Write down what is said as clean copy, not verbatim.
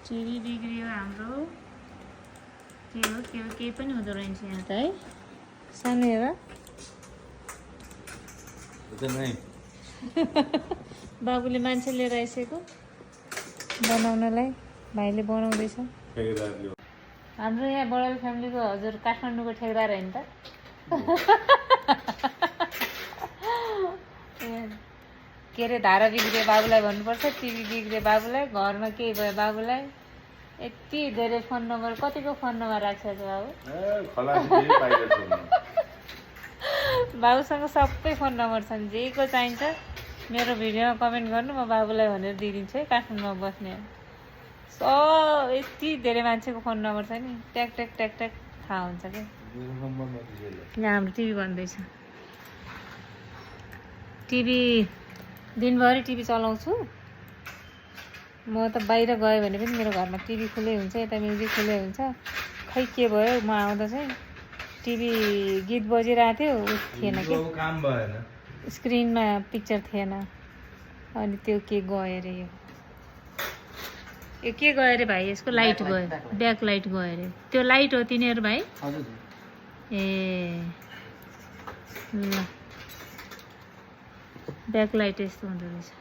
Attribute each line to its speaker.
Speaker 1: TV बिग्रियो हाम्रो। के हो केही पनि हुँदो रहेछ यहाँ त है। सानो हेर बाबुले मान्छे लिएर आइसकेको बनाउनलाई। भाइले बनाउँदैछ। हाम्रो यहाँ बडाल फ्यामिलीको हजुर काठमाडौँको ठेकेदार होइन त? के अरे धारा बिग्रियो बाबुलाई भन्नुपर्छ, टिभी बिग्रियो बाबुलाई, घरमा केही भयो बाबुलाई। यति धेरै फोन नम्बर, कतिको फोन नम्बर राखिसक्यो बाबु? बाबुसँग सबै फोन नम्बर छन्। जेको चाहिन्छ मेरो भिडियोमा कमेन्ट गर्नु, म बाबुलाई भनेर दिइदिन्छु है। काठमाडौँमा बस्ने यति धेरै मान्छेको फोन नम्बर छ नि, ट्याक ट्याक ट्याक ट्याक थाहा हुन्छ क्या। यहाँ हाम्रो टिभी भन्दैछ। टिभी दिनभरि टिभी चलाउँछु म त। बाहिर गयो भने पनि मेरो घरमा टिभी खुलै हुन्छ, यता म्युजिक खुलै हुन्छ। खै के भयो म आउँदा चाहिँ टिभी गीत बजिरहेको थियो, थिएन कि स्क्रिनमा पिक्चर थिएन। अनि त्यो के गयो अरे, यो के गयो अरे भाइ? यसको लाइट गयो, ब्याक लाइट गयो अरे। त्यो लाइट हो तिनीहरू भाइ? ए ल, ब्याक लाइट यस्तो हुँदो रहेछ।